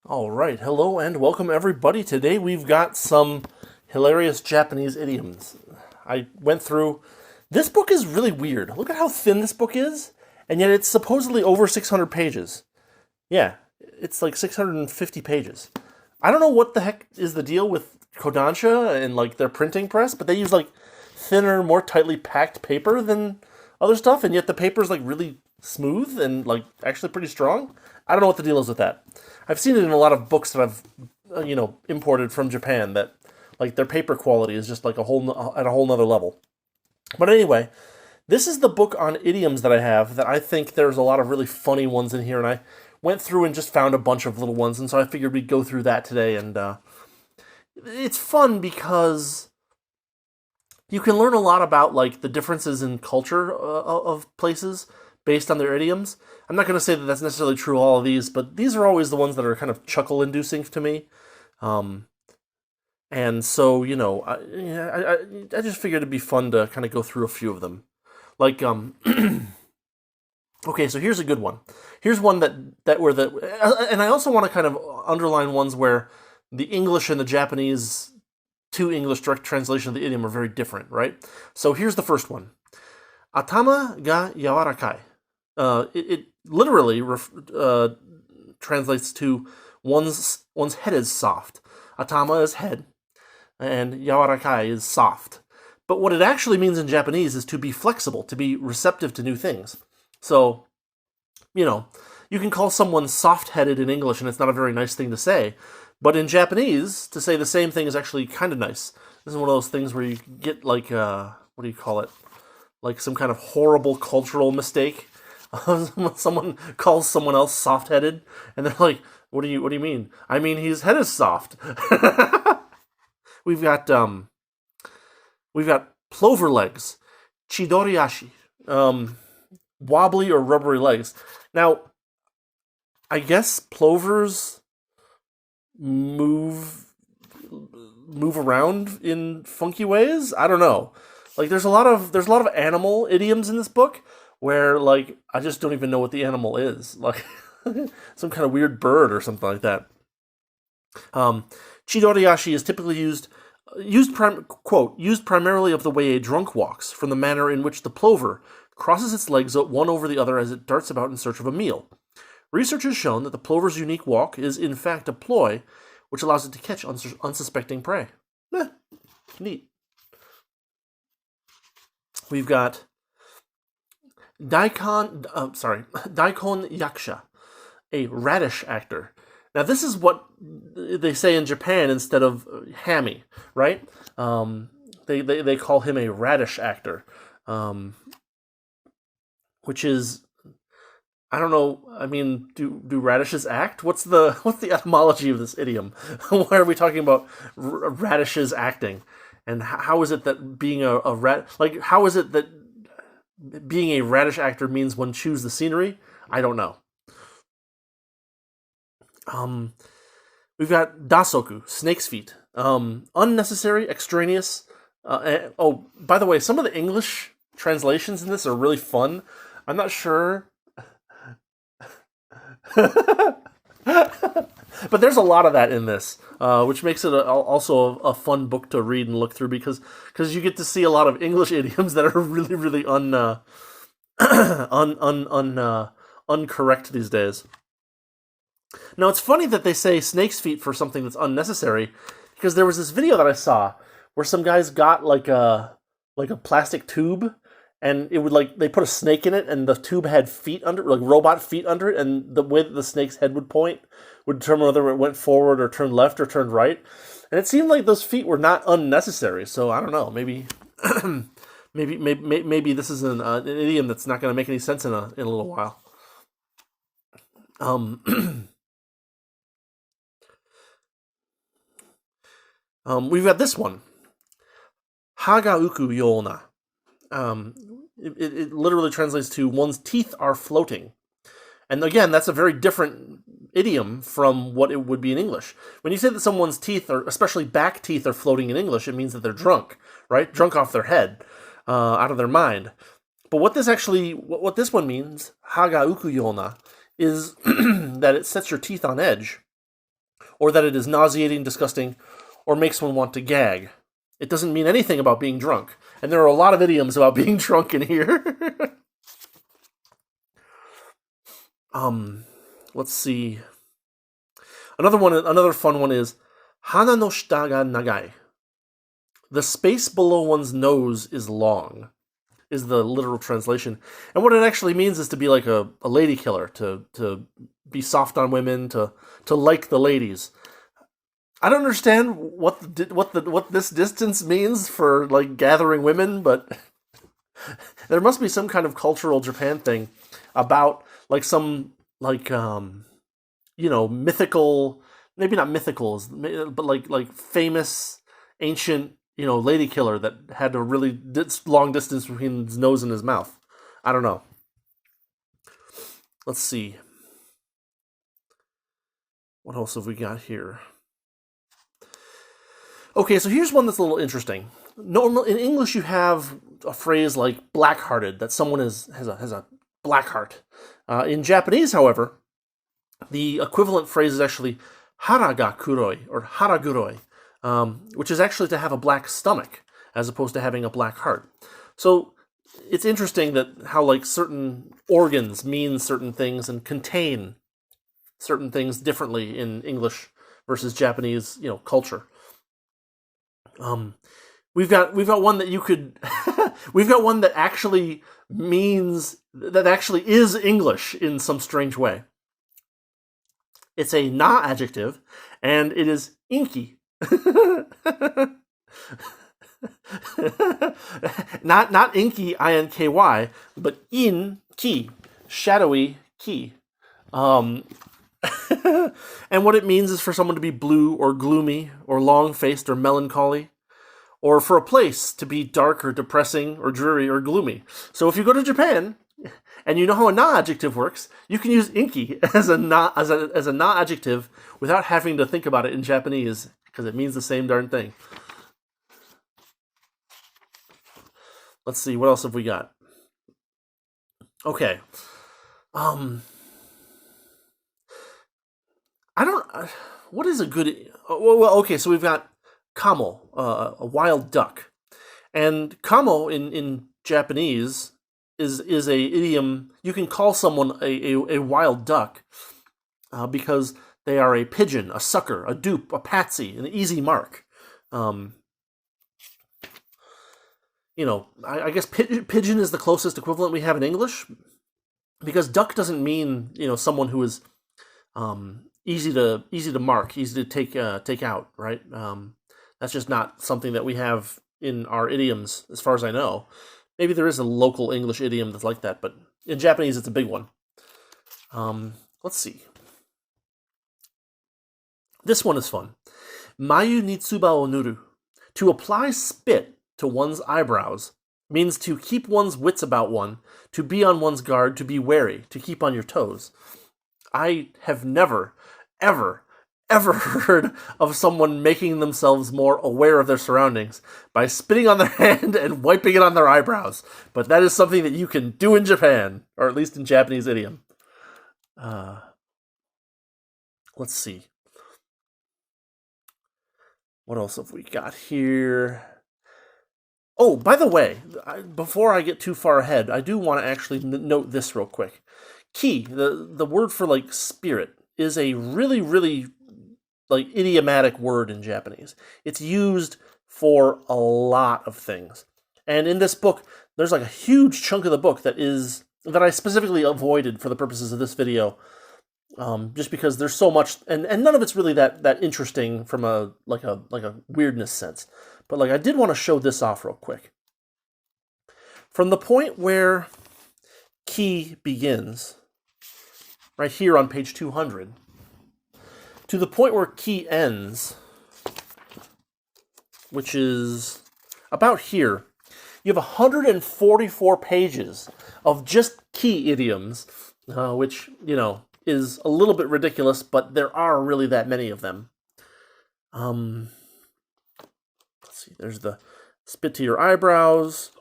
All right, hello and welcome everybody. Today we've got some hilarious Japanese idioms. I went through. This book is really weird. Look at how thin this book is, and yet it's supposedly over 600 pages. Yeah, it's like 650 pages. I don't know what the heck is the deal with Kodansha and like their printing press, but they use like thinner, more tightly packed paper than other stuff, and yet the paper is like really smooth and like actually pretty strong. I don't know what the deal is with that. I've seen it in a lot of books that I've imported from Japan that like their paper quality is just like at a whole nother level. But anyway, this is the book on idioms that I have that I think there's a lot of really funny ones in here, and I went through and just found a bunch of little ones, and so I figured we'd go through that today, and it's fun because you can learn a lot about like the differences in culture of places based on their idioms. I'm not going to say that that's necessarily true of all of these, but these are always the ones that are kind of chuckle-inducing to me. Um, and so, I just figured it'd be fun to kind of go through a few of them. Like, okay, so here's a good one. Here's one that where the, and I also want to kind of underline ones where the English and the Japanese to English direct translation of the idiom are very different, right? So here's the first one. Atama ga yawarakai. It literally translates to one's head is soft. Atama is head, and yawarakai is soft. But what it actually means in Japanese is to be flexible, to be receptive to new things. So, you can call someone soft-headed in English, and it's not a very nice thing to say. But in Japanese, to say the same thing is actually kind of nice. This is one of those things where you get like, what do you call it? Like some kind of horrible cultural mistake. Someone calls someone else soft-headed, and they're like, "What do you mean?" I mean, his head is soft. we've got we've got plover legs, chidoriashi, wobbly or rubbery legs. Now, I guess plovers move around in funky ways. I don't know. Like there's a lot of animal idioms in this book where like I just don't even know what the animal is. Like some kind of weird bird or something like that. Chidoriashi is typically used primarily of the way a drunk walks, from the manner in which the plover crosses its legs one over the other as it darts about in search of a meal. Research has shown that the plover's unique walk is in fact a ploy which allows it to catch unsuspecting prey. Neat. We've got Daikon Yaksha, a radish actor. Now, this is what they say in Japan instead of hammy, right? They call him a radish actor, which is, I don't know. I mean, do radishes act? What's the etymology of this idiom? Why are we talking about radishes acting? And how is it that being how is it that being a radish actor means one chews the scenery? I don't know. We've got dasoku, snake's feet. Unnecessary, extraneous. Oh, by the way, some of the English translations in this are really fun. I'm not sure. But there's a lot of that in this, which makes it also a fun book to read and look through because you get to see a lot of English idioms that are really really uncorrect these days. Now it's funny that they say snake's feet for something that's unnecessary, because there was this video that I saw where some guys got like a plastic tube, and it would like they put a snake in it, and the tube had feet under it, like robot feet under it, and the way that the snake's head would point would determine whether it went forward or turned left or turned right. And it seemed like those feet were not unnecessary. So I don't know, maybe maybe this is an idiom that's not going to make any sense in a little while. We've got this one, haga uku yona. It literally translates to one's teeth are floating. And again, that's a very different idiom from what it would be in English. When you say that someone's teeth, are, especially back teeth, are floating in English, it means that they're drunk, right? Drunk off their head, out of their mind. But what this one means, haga uku yona, is that it sets your teeth on edge. or that it is nauseating, disgusting, or makes one want to gag. It doesn't mean anything about being drunk. And there are a lot of idioms about being drunk in here. Let's see. Another fun one is hana no shita ga nagai. The space below one's nose is long, is the literal translation. And what it actually means is to be like a lady killer, to be soft on women, to like the ladies. I don't understand what this distance means for like gathering women, but there must be some kind of cultural Japan thing about like some like mythical, maybe not mythicals, but like famous ancient lady killer that had a really long distance between his nose and his mouth. I don't know. Let's see. What else have we got here? Okay, so here's one that's a little interesting. Normal in English, you have a phrase like black-hearted, that someone has a black heart. In Japanese, however, the equivalent phrase is actually hara ga kuroi, or haraguroi, which is actually to have a black stomach, as opposed to having a black heart. So it's interesting that how like certain organs mean certain things and contain certain things differently in English versus Japanese, culture. We've got one that you could we've got one that actually is English in some strange way. It's a na adjective, and it is inky. not inky, inky, but in-ki, shadowy ki. And what it means is for someone to be blue or gloomy or long-faced or melancholy, or for a place to be dark or depressing or dreary or gloomy. So if you go to Japan and you know how a na adjective works, you can use inky as a na adjective without having to think about it in Japanese, because it means the same darn thing. Let's see, what else have we got? Okay. What is a good... Well, okay, so we've got kamo, a wild duck. And kamo in Japanese is a idiom. You can call someone a wild duck because they are a pigeon, a sucker, a dupe, a patsy, an easy mark. I guess pigeon is the closest equivalent we have in English, because duck doesn't mean someone who is easy to mark, easy to take out, right? That's just not something that we have in our idioms, as far as I know. Maybe there is a local English idiom that's like that, but in Japanese it's a big one. Let's see. This one is fun. Mayu ni tsuba o nuru. To apply spit to one's eyebrows means to keep one's wits about one, to be on one's guard, to be wary, to keep on your toes. I have never, ever heard of someone making themselves more aware of their surroundings by spitting on their hand and wiping it on their eyebrows. But that is something that you can do in Japan, or at least in Japanese idiom. Let's see. What else have we got here? Oh, by the way, before I get too far ahead, I do want to actually note this real quick. Ki, the word for like spirit, is a really, really like idiomatic word in Japanese. It's used for a lot of things. And in this book, there's like a huge chunk of the book that I specifically avoided for the purposes of this video, just because there's so much, and none of it's really that interesting from a weirdness sense. But like I did want to show this off real quick. From the point where ki begins, right here on page 200, to the point where ki ends, which is about here, you have 144 pages of just ki idioms, which, is a little bit ridiculous, but there are really that many of them. Let's see, there's the spit to your eyebrows.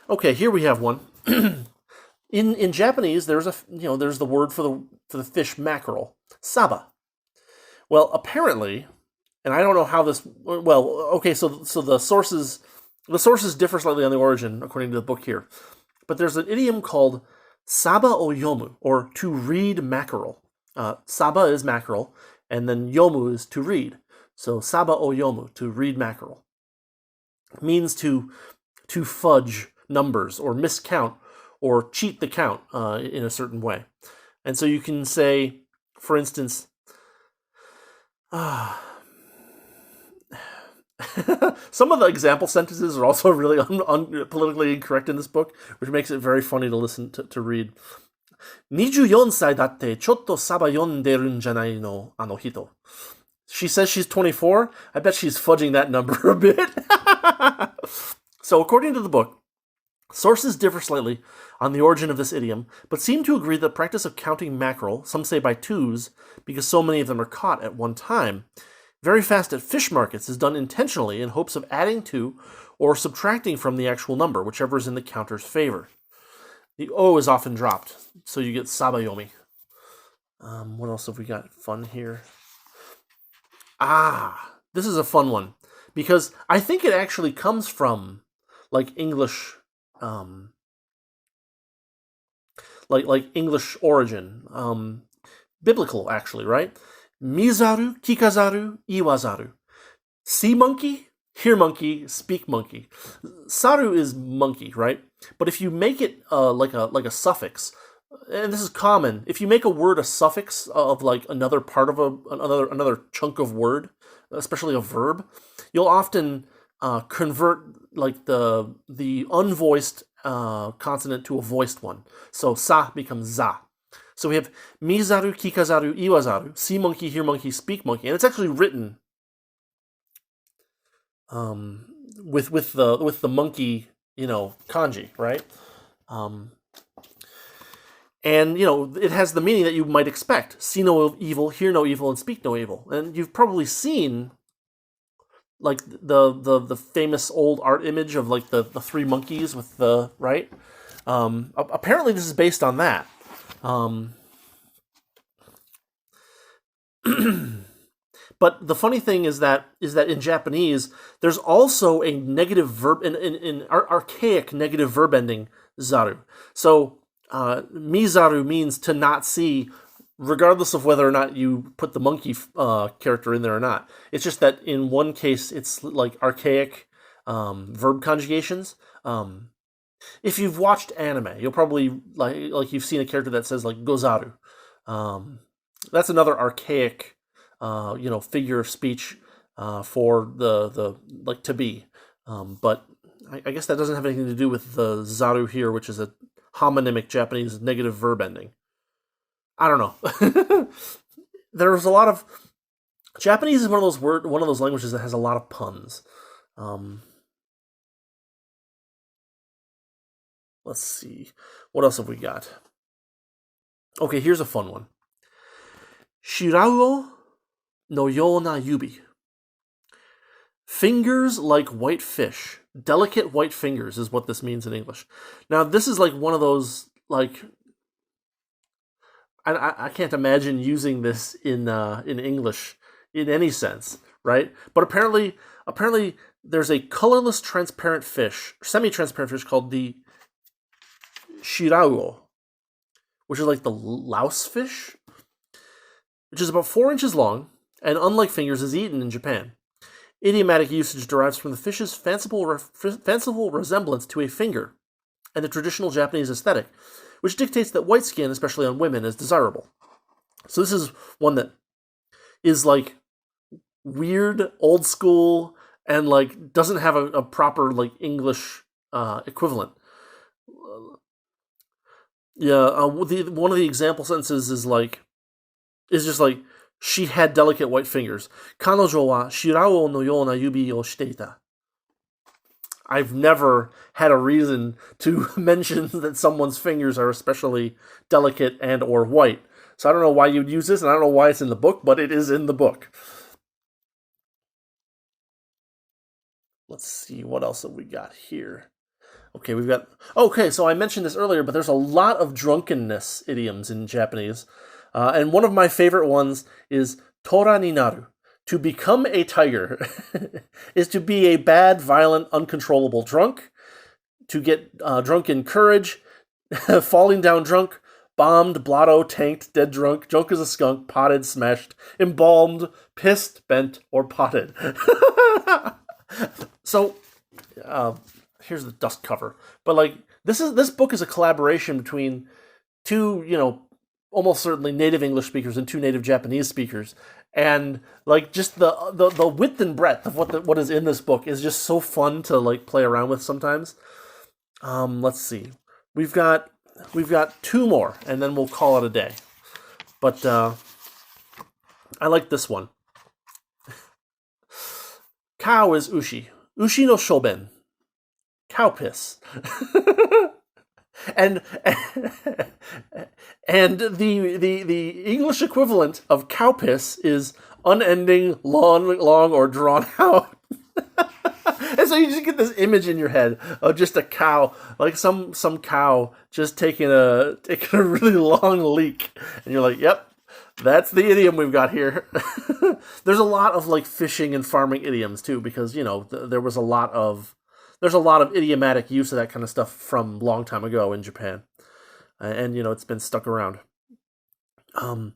Okay, here we have one. in Japanese, there's the word for the fish mackerel, saba. Well, apparently, and I don't know how this. Well, okay, so the sources differ slightly on the origin according to the book here, but there's an idiom called saba o yomu, or to read mackerel. Saba is mackerel, and then yomu is to read. So saba o yomu, to read mackerel, means to fudge numbers or miscount or cheat the count in a certain way. And so you can say, for instance, some of the example sentences are also really politically incorrect in this book, which makes it very funny to listen to read. 24歳だってちょっとサバ読んでるんじゃないのあの人. She says she's 24. I bet she's fudging that number a bit. So according to the book, sources differ slightly on the origin of this idiom, but seem to agree that the practice of counting mackerel, some say by twos, because so many of them are caught at one time, very fast at fish markets is done intentionally in hopes of adding to or subtracting from the actual number, whichever is in the counter's favor. The O is often dropped, so you get sabayomi. What else have we got fun here? This is a fun one, because I think it actually comes from like English, like English origin, biblical actually, right? Mizaru, kikazaru, iwazaru. See monkey, hear monkey, speak monkey. Saru is monkey, right? But if you make it like a suffix, and this is common, if you make a word a suffix of like another part of another chunk of word, especially a verb, you'll often convert like the unvoiced consonant to a voiced one. So sa becomes za. So we have mizaru, kikazaru, iwazaru, see monkey, hear monkey, speak monkey, and it's actually written with the monkey, kanji, right? And it has the meaning that you might expect: see no evil, hear no evil, and speak no evil. And you've probably seen like the famous old art image of like the three monkeys with the right. Apparently, this is based on that. But the funny thing is that in Japanese, there's also a negative verb, in archaic negative verb ending, zaru. So, mizaru means to not see, regardless of whether or not you put the monkey character in there or not. It's just that in one case, it's like archaic verb conjugations. If you've watched anime, you'll probably like you've seen a character that says like gozaru. That's another archaic, figure of speech for the like to be. But I guess that doesn't have anything to do with the zaru here, which is a homonymic Japanese negative verb ending. I don't know. There's a lot of Japanese is one of those languages that has a lot of puns. Let's see. What else have we got? Okay, here's a fun one. Shirauo no yona yubi. Fingers like white fish. Delicate white fingers is what this means in English. Now, this is like one of those, like, I can't imagine using this in English in any sense, right? But apparently there's a colorless transparent fish, semi-transparent fish called the shirauo, which is like the louse fish, which is about 4 inches long, and unlike fingers, is eaten in Japan. Idiomatic usage derives from the fish's fanciful resemblance to a finger, and the traditional Japanese aesthetic, which dictates that white skin, especially on women, is desirable. So this is one that is like weird, old school, and like doesn't have a proper like English equivalent. One of the example sentences is just like, she had delicate white fingers. Kanojo wa shirao no yona yubi o shiteita. I've never had a reason to mention that someone's fingers are especially delicate and or white. So I don't know why you'd use this, and I don't know why it's in the book, but it is in the book. Let's see, what else have we got here? Okay, we've got. Okay, so I mentioned this earlier, but there's a lot of drunkenness idioms in Japanese. And one of my favorite ones is tora ni naru. To become a tiger is to be a bad, violent, uncontrollable drunk. To get drunk in courage, falling down drunk, bombed, blotto, tanked, dead drunk, drunk as a skunk, potted, smashed, embalmed, pissed, bent, or potted. So, here's the dust cover. But like this book is a collaboration between two, almost certainly native English speakers and two native Japanese speakers. And like just the width and breadth of what is in this book is just so fun to like play around with sometimes. Let's see. We've got two more, and then we'll call it a day. But I like this one. Cow is ushi. Ushi no shoben. Cow piss. and the English equivalent of cow piss is unending, long or drawn out. And so you just get this image in your head of just a cow, like some cow just taking a really long leak, and you're like, "Yep, that's the idiom we've got here." There's a lot of like fishing and farming idioms too, because there's a lot of idiomatic use of that kind of stuff from a long time ago in Japan, and it's been stuck around. And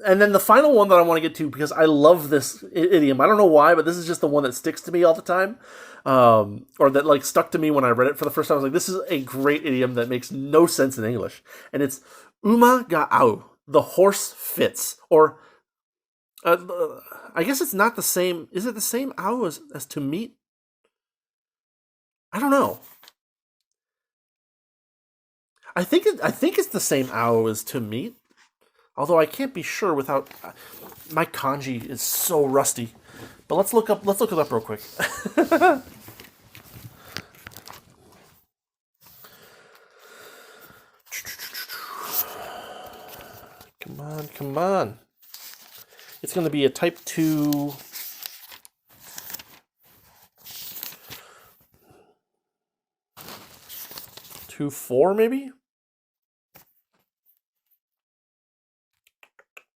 then the final one that I want to get to, because I love this idiom. I don't know why, but this is just the one that sticks to me all the time. Or that like stuck to me when I read it for the first time. I was like, this is a great idiom that makes no sense in English. And it's uma ga au, the horse fits. Or, I guess it's not the same. Is it the same au as to meet? I don't know. I think it's the same au as to meet. Although I can't be sure without my kanji is so rusty. But let's look it up real quick. Come on. It's going to be a type 2 2-4 maybe?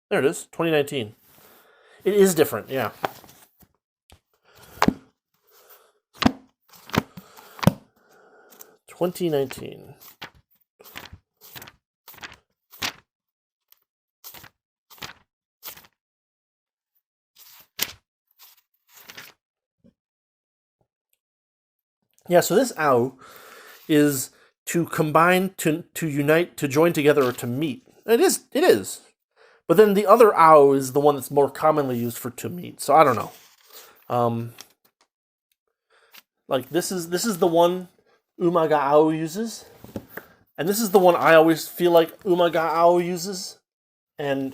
There it is, 2019. It is different, yeah. $20.19. Yeah, so this au is to combine, to unite, to join together, or to meet. It is. But then the other au is the one that's more commonly used for to meet. So I don't know. Like this is the one umaga au uses, and this is the one I always feel like umaga au uses. But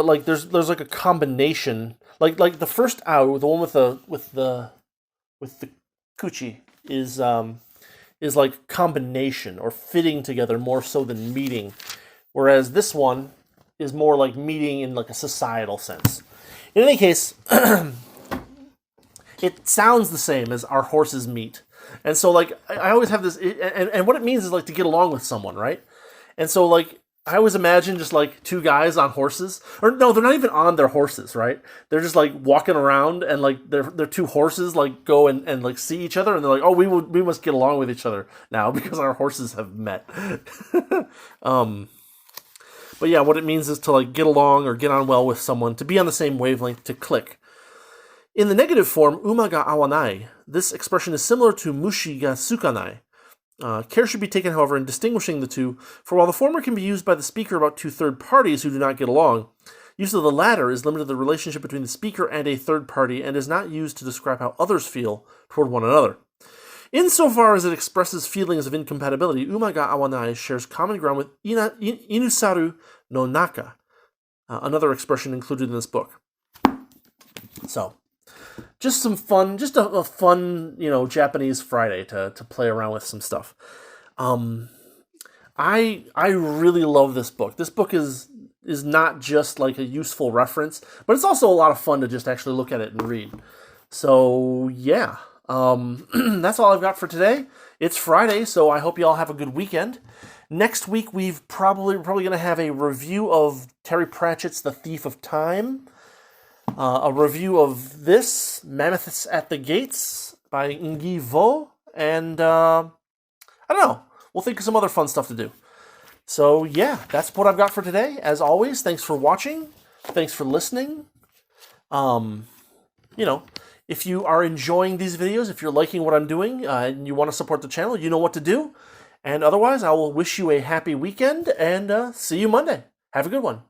like there's like a combination. Like the first au, the one with the kuchi is like combination or fitting together more so than meeting. Whereas this one is more like meeting in like a societal sense. In any case, it sounds the same as our horses meet. And so like I always have this, and what it means is like to get along with someone, right? And so like I always imagine just like two guys on horses, or no, they're not even on their horses, right? They're just like walking around, and like their two horses like go and like see each other, and they're like, oh, we must get along with each other now because our horses have met. But yeah, what it means is to like get along or get on well with someone, to be on the same wavelength, to click. In the negative form, uma ga awanai, this expression is similar to mushi ga sukanai. Care should be taken, however, in distinguishing the two, for while the former can be used by the speaker about two third parties who do not get along, use of the latter is limited to the relationship between the speaker and a third party and is not used to describe how others feel toward one another. Insofar as it expresses feelings of incompatibility, uma ga awanai shares common ground with inusaru no naka, another expression included in this book. So, just some fun, just a fun, Japanese Friday to play around with some stuff. I really love this book. This book is not just like a useful reference, but it's also a lot of fun to just actually look at it and read. So yeah, That's all I've got for today. It's Friday, so I hope you all have a good weekend. Next week, we're probably going to have a review of Terry Pratchett's The Thief of Time, a review of this, Mammoths at the Gates, by Nguyen Vo, and I don't know. We'll think of some other fun stuff to do. So yeah, that's what I've got for today. As always, thanks for watching. Thanks for listening. If you are enjoying these videos, if you're liking what I'm doing, and you want to support the channel, you know what to do. And otherwise, I will wish you a happy weekend, and see you Monday. Have a good one.